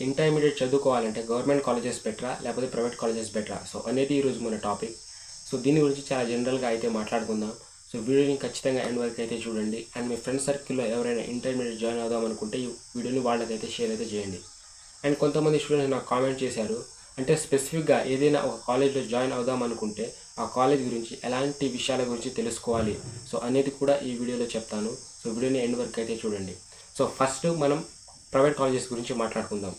Intermediate చదువుకోవాలంటే government colleges బెటరా లేకపోతే private colleges బెటరా అనేది ఈరోజు మన టాపిక్. దీని గురించి చాలా జనరల్గా అయితే మాట్లాడుకుందాం. వీడియోని ఖచ్చితంగా ఎండ్ వరకు అయితే చూడండి. అండ్ మీ ఫ్రెండ్ సర్కిల్లో ఎవరైనా ఇంటర్మీడియట్ జాయిన్ అవుదాం అనుకుంటే ఈ వీడియోని వాళ్ళకైతే షేర్ అయితే చేయండి. అండ్ కొంతమంది స్టూడెంట్స్ నాకు కామెంట్ చేశారు, అంటే స్పెసిఫిక్గా ఏదైనా ఒక కాలేజ్లో జాయిన్ అవుదాం అనుకుంటే ఆ కాలేజ్ గురించి ఎలాంటి విషయాల గురించి తెలుసుకోవాలి అనేది కూడా ఈ వీడియోలో చెప్తాను. వీడియోని ఎండ్ వరకు అయితే చూడండి. ఫస్ట్ మనం ప్రైవేట్ కాలేజెస్ గురించి మాట్లాడుకుందాం.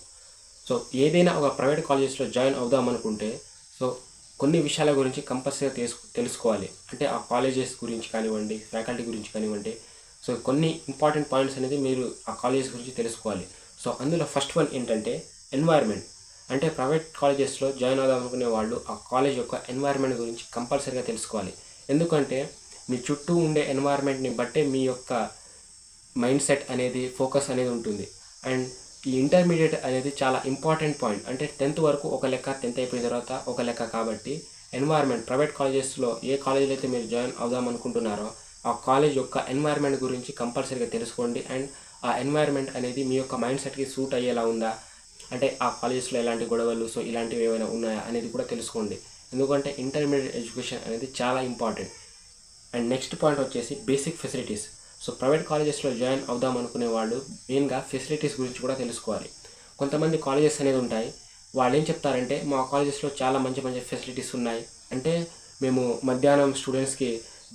ఏదైనా ఒక ప్రైవేట్ కాలేజెస్లో జాయిన్ అవుదాం అనుకుంటే కొన్ని విషయాల గురించి కంపల్సరీగా తెలుసుకోవాలి. అంటే ఆ కాలేజెస్ గురించి కానివ్వండి, ఫ్యాకల్టీ గురించి కానివ్వండి, కొన్ని ఇంపార్టెంట్ పాయింట్స్ అనేది మీరు ఆ కాలేజెస్ గురించి తెలుసుకోవాలి. అందులో ఫస్ట్ వన్ ఏంటంటే ఎన్వైర్న్మెంట్. అంటే ప్రైవేట్ కాలేజెస్లో జాయిన్ అవుదాం అనుకునే వాళ్ళు ఆ కాలేజ్ యొక్క ఎన్వైర్న్మెంట్ గురించి కంపల్సరీగా తెలుసుకోవాలి. ఎందుకంటే మీ చుట్టూ ఉండే ఎన్వైర్న్మెంట్ని బట్టే మీ యొక్క మైండ్ సెట్ అనేది, ఫోకస్ అనేది ఉంటుంది. అండ్ ఈ ఇంటర్మీడియట్ అనేది చాలా ఇంపార్టెంట్ పాయింట్. అంటే 10th వరకు ఒక లెక్క, 10th అయిపోయిన తర్వాత ఒక లెక్క. కాబట్టి ఎన్వైర్న్మెంట్, ప్రైవేట్ కాలేజెస్లో ఏ కాలేజీలో అయితే మీరు జాయిన్ అవుదాం అనుకుంటున్నారో ఆ కాలేజ్ యొక్క ఎన్వైర్న్మెంట్ గురించి కంపల్సరీగా తెలుసుకోండి. అండ్ ఆ ఎన్వైర్న్మెంట్ అనేది మీ యొక్క మైండ్ సెట్కి సూట్ అయ్యేలా ఉందా, అంటే ఆ కాలేజెస్లో ఎలాంటి గొడవలు ఇలాంటివి ఏమైనా ఉన్నాయా అనేది కూడా తెలుసుకోండి. ఎందుకంటే ఇంటర్మీడియట్ ఎడ్యుకేషన్ అనేది చాలా ఇంపార్టెంట్. అండ్ నెక్స్ట్ పాయింట్ వచ్చేసి బేసిక్ ఫెసిలిటీస్. ప్రైవేట్ కాలేజెస్లో జాయిన్ అవుదాం అనుకునే వాళ్ళు మెయిన్గా ఫెసిలిటీస్ గురించి కూడా తెలుసుకోవాలి. కొంతమంది కాలేజెస్ అనేది ఉంటాయి, వాళ్ళు ఏం చెప్తారంటే మా కాలేజెస్లో చాలా మంచి మంచి ఫెసిలిటీస్ ఉన్నాయి, అంటే మేము మధ్యాహ్నం స్టూడెంట్స్కి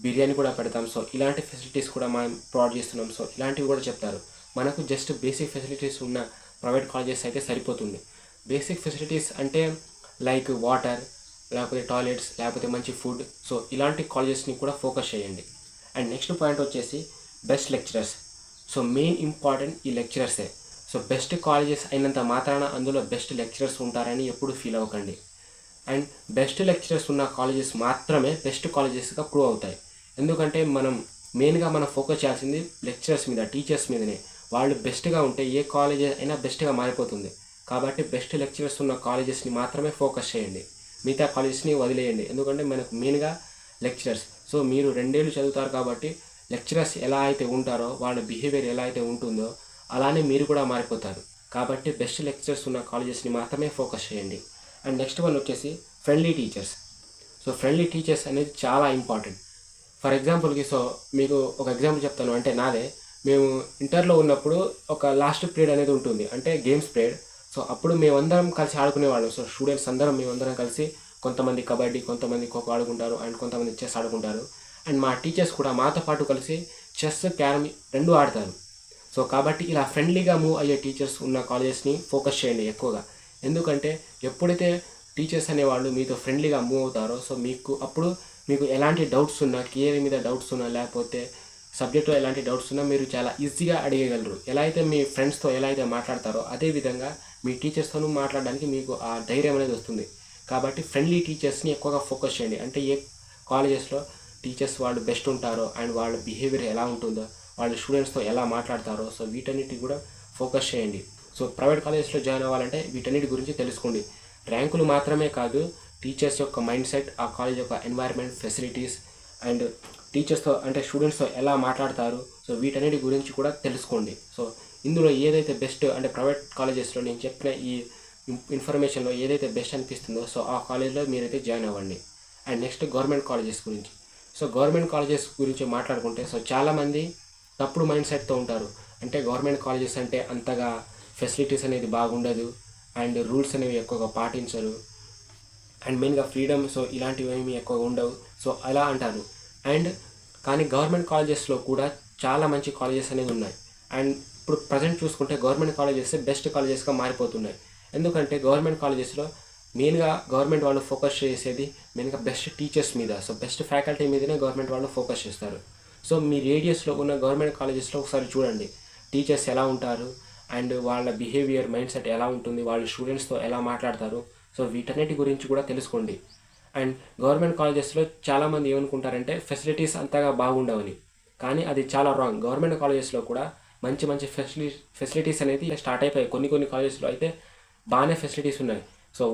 బిర్యానీ కూడా పెడతాం, ఇలాంటి ఫెసిలిటీస్ కూడా మనం ప్రొవైడ్ చేస్తున్నాం, ఇలాంటివి కూడా చెప్తారు. మనకు జస్ట్ బేసిక్ ఫెసిలిటీస్ ఉన్న ప్రైవేట్ కాలేజెస్ అయితే సరిపోతుంది. బేసిక్ ఫెసిలిటీస్ అంటే లైక్ వాటర్, లేకపోతే టాయిలెట్స్, లేకపోతే మంచి ఫుడ్, ఇలాంటి కాలేజెస్ని కూడా ఫోకస్ చేయండి. అండ్ నెక్స్ట్ పాయింట్ వచ్చేసి బెస్ట్ లెక్చరర్స్. మెయిన్ ఇంపార్టెంట్ ఈ లెక్చరర్సే. బెస్ట్ కాలేజెస్ అయినంత మాత్రాన అందులో బెస్ట్ లెక్చరర్స్ ఉంటారని ఎప్పుడు ఫీల్ అవ్వకండి. అండ్ బెస్ట్ లెక్చరర్స్ ఉన్న కాలేజెస్ మాత్రమే బెస్ట్ కాలేజెస్గా ప్రూవ్ అవుతాయి. ఎందుకంటే మనం ఫోకస్ చేయాల్సింది లెక్చరర్స్ మీద, టీచర్స్ మీదనే. వాళ్ళు బెస్ట్గా ఉంటే ఏ కాలేజ్ అయినా బెస్ట్గా మారిపోతుంది. కాబట్టి బెస్ట్ లెక్చరర్స్ ఉన్న కాలేజెస్ని మాత్రమే ఫోకస్ చేయండి, మిగతా కాలేజెస్ని వదిలేయండి. ఎందుకంటే మనకు మెయిన్గా లెక్చరర్స్. మీరు 2 ఏళ్ళు చదువుతారు కాబట్టి లెక్చరర్స్ ఎలా అయితే ఉంటారో, వాళ్ళ బిహేవియర్ ఎలా అయితే ఉంటుందో అలానే మీరు కూడా మారిపోతారు. కాబట్టి బెస్ట్ లెక్చరర్స్ ఉన్న కాలేజెస్ని మాత్రమే ఫోకస్ చేయండి. అండ్ నెక్స్ట్ వన్ వచ్చేసి ఫ్రెండ్లీ టీచర్స్. ఫ్రెండ్లీ టీచర్స్ అనేది చాలా ఇంపార్టెంట్. ఫర్ ఎగ్జాంపుల్కి మీకు ఒక ఎగ్జాంపుల్ చెప్తాను. అంటే నాదే, మేము ఇంటర్లో ఉన్నప్పుడు ఒక లాస్ట్ పీరియడ్ అనేది ఉంటుంది, అంటే గేమ్స్ పీరియడ్. అప్పుడు మేమందరం కలిసి ఆడుకునేవాళ్ళం. స్టూడెంట్స్ అందరం మేమందరం కలిసి కొంతమంది కబడ్డీ, కొంతమంది ఖోఖో ఆడుకుంటారు, అండ్ కొంతమంది చెస్ ఆడుకుంటారు. అండ్ మా టీచర్స్ కూడా మాతో పాటు కలిసి చెస్, క్యారమ్ 2 ఆడతారు. కాబట్టి ఇలా ఫ్రెండ్లీగా మూవ్ అయ్యే టీచర్స్ ఉన్న కాలేజెస్ని ఫోకస్ చేయండి ఎక్కువగా. ఎందుకంటే ఎప్పుడైతే టీచర్స్ అనేవాళ్ళు మీతో ఫ్రెండ్లీగా మూవ్ అవుతారో మీకు ఎలాంటి డౌట్స్ ఉన్నా, కెరీర్ మీద డౌట్స్ ఉన్నా, లేకపోతే సబ్జెక్ట్లో ఎలాంటి డౌట్స్ ఉన్నా మీరు చాలా ఈజీగా అడిగగలరు. ఎలా అయితే మీ ఫ్రెండ్స్తో ఎలా అయితే మాట్లాడతారో అదేవిధంగా మీ టీచర్స్తోనూ మాట్లాడడానికి మీకు ఆ ధైర్యం అనేది వస్తుంది. కాబట్టి ఫ్రెండ్లీ టీచర్స్ని ఎక్కువగా ఫోకస్ చేయండి. అంటే ఏ కాలేజెస్లో టీచర్స్ వాళ్ళు బెస్ట్ ఉంటారో, అండ్ వాళ్ళ బిహేవియర్ ఎలా ఉంటుందో, వాళ్ళు స్టూడెంట్స్తో ఎలా మాట్లాడతారో, వీటన్నిటి కూడా ఫోకస్ చేయండి. ప్రైవేట్ కాలేజెస్లో జాయిన్ అవ్వాలంటే వీటన్నిటి గురించి తెలుసుకోండి. ర్యాంకులు మాత్రమే కాదు, టీచర్స్ యొక్క మైండ్ సెట్, ఆ కాలేజ్ యొక్క ఎన్వైర్న్మెంట్, ఫెసిలిటీస్, అండ్ టీచర్స్తో అంటే స్టూడెంట్స్తో ఎలా మాట్లాడతారు, వీటన్నిటి గురించి కూడా తెలుసుకోండి. ఇందులో ఏదైతే బెస్ట్, అంటే ప్రైవేట్ కాలేజెస్లో నేను చెప్పిన ఈ ఇన్ఫర్మేషన్లో ఏదైతే బెస్ట్ అనిపిస్తుందో ఆ కాలేజ్లో మీరైతే జాయిన్ అవ్వండి. అండ్ నెక్స్ట్ గవర్నమెంట్ కాలేజెస్ గురించి. గవర్నమెంట్ కాలేజెస్ గురించి మాట్లాడుకుంటే చాలామంది తప్పుడు మైండ్ సెట్తో ఉంటారు. అంటే గవర్నమెంట్ కాలేజెస్ అంటే అంతగా ఫెసిలిటీస్ అనేది బాగుండదు, అండ్ రూల్స్ అనేవి ఎక్కువగా పాటించరు, అండ్ మెయిన్గా ఫ్రీడమ్ ఇలాంటివి ఏమీ ఎక్కువగా ఉండవు, అలా అంటారు. అండ్ కానీ గవర్నమెంట్ కాలేజెస్లో కూడా చాలా మంచి కాలేజెస్ అనేది ఉన్నాయి. అండ్ ఇప్పుడు ప్రజెంట్ చూసుకుంటే గవర్నమెంట్ కాలేజెస్ బెస్ట్ కాలేజెస్గా మారిపోతున్నాయి. ఎందుకంటే గవర్నమెంట్ కాలేజెస్లో మెయిన్గా గవర్నమెంట్ వాళ్ళు ఫోకస్ చేసేది మెయిన్గా బెస్ట్ టీచర్స్ మీద, బెస్ట్ ఫ్యాకల్టీ మీదనే గవర్నమెంట్ వాళ్ళు ఫోకస్ చేస్తారు. మీ రేడియస్లో ఉన్న గవర్నమెంట్ కాలేజెస్లో ఒకసారి చూడండి టీచర్స్ ఎలా ఉంటారు, అండ్ వాళ్ళ బిహేవియర్, మైండ్ సెట్ ఎలా ఉంటుంది, వాళ్ళు స్టూడెంట్స్తో ఎలా మాట్లాడతారు, వీటన్నిటి గురించి కూడా తెలుసుకోండి. అండ్ గవర్నమెంట్ కాలేజెస్లో చాలామంది ఏమనుకుంటారంటే ఫెసిలిటీస్ అంతగా బాగుండవని, కానీ అది చాలా రాంగ్. గవర్నమెంట్ కాలేజెస్లో కూడా మంచి మంచి ఫెసిలిటీస్ అనేది స్టార్ట్ అయిపోయాయి. కొన్ని కాలేజెస్లో అయితే బాగానే ఫెసిలిటీస్ ఉన్నాయి.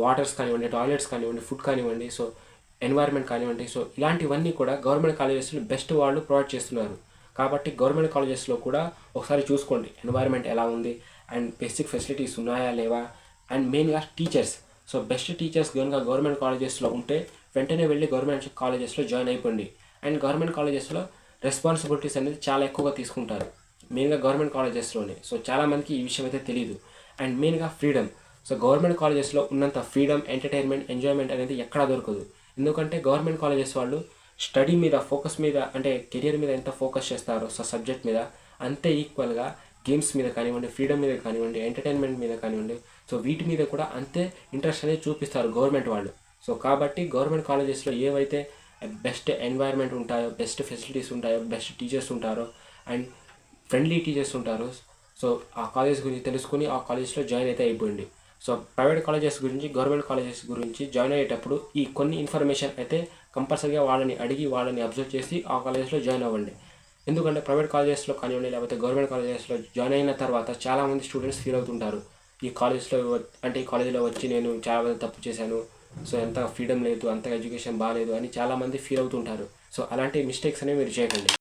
వాటర్స్ కానివ్వండి, టాయిలెట్స్ కానివ్వండి, ఫుడ్ కానివ్వండి, ఎన్వైర్న్మెంట్ కానివ్వండి, ఇలాంటివన్నీ కూడా గవర్నమెంట్ కాలేజెస్లో బెస్ట్ వాళ్ళు ప్రొవైడ్ చేస్తున్నారు. కాబట్టి గవర్నమెంట్ కాలేజెస్లో కూడా ఒకసారి చూసుకోండి ఎన్వైర్న్మెంట్ ఎలా ఉంది, అండ్ బేసిక్ ఫెసిలిటీస్ ఉన్నాయా లేవా, అండ్ మెయిన్గా టీచర్స్. సో బెస్ట్ టీచర్స్ కనుక గవర్నమెంట్ కాలేజెస్లో ఉంటే వెంటనే వెళ్ళి గవర్నమెంట్ కాలేజెస్లో జాయిన్ అయిపోండి. అండ్ గవర్నమెంట్ కాలేజెస్లో రెస్పాన్సిబిలిటీస్ అనేది చాలా ఎక్కువగా తీసుకుంటారు, మెయిన్గా గవర్నమెంట్ కాలేజెస్లోనే. సో చాలామందికి ఈ విషయం అయితే తెలియదు. అండ్ మెయిన్గా ఫ్రీడమ్. సో గవర్నమెంట్ కాలేజెస్లో ఉన్నంత ఫ్రీడమ్, ఎంటర్టైన్మెంట్, ఎంజాయ్మెంట్ అనేది ఎక్కడా దొరకదు. ఎందుకంటే గవర్నమెంట్ కాలేజెస్ వాళ్ళు స్టడీ మీద ఫోకస్ మీద, అంటే కెరియర్ మీద ఎంత ఫోకస్ చేస్తారో సో సబ్జెక్ట్ మీద, అంతే ఈక్వల్గా గేమ్స్ మీద కానివ్వండి, ఫ్రీడమ్ మీద కానివ్వండి, ఎంటర్టైన్మెంట్ మీద కానివ్వండి, సో వీటి మీద కూడా అంతే ఇంట్రెస్ట్ అనేది చూపిస్తారు గవర్నమెంట్ వాళ్ళు. సో కాబట్టి గవర్నమెంట్ కాలేజెస్లో ఏవైతే బెస్ట్ ఎన్వైర్న్మెంట్ ఉంటాయో, బెస్ట్ ఫెసిలిటీస్ ఉంటాయో, బెస్ట్ టీచర్స్ ఉంటారో అండ్ ఫ్రెండ్లీ టీచర్స్ ఉంటారు, సో ఆ కాలేజ్ గురించి తెలుసుకుని ఆ కాలేజ్లో జాయిన్ అయితే అయిపోయింది. సో ప్రైవేట్ కాలేజెస్ గురించి, గవర్నమెంట్ కాలేజెస్ గురించి జాయిన్ అయ్యేటప్పుడు ఈ కొన్ని ఇన్ఫర్మేషన్ అయితే కంపల్సరీగా వాళ్ళని అడిగి, వాళ్ళని అబ్జర్వ్ చేసి ఆ కాలేజ్లో జాయిన్ అవ్వండి. ఎందుకంటే ప్రైవేట్ కాలేజెస్లో కానివ్వండి, లేకపోతే గవర్నమెంట్ కాలేజెస్లో జాయిన్ అయిన తర్వాత చాలామంది స్టూడెంట్స్ ఫీల్ అవుతుంటారు, ఈ కాలేజ్లో అంటే ఈ కాలేజీలో వచ్చి నేను చాలా తప్పు చేశాను, సో ఎంత ఫ్రీడమ్ లేదు, అంత ఎడ్యుకేషన్ బాగాలేదు అని చాలామంది ఫీల్ అవుతుంటారు. సో అలాంటి మిస్టేక్స్ అనేవి మీరు చేయకండి.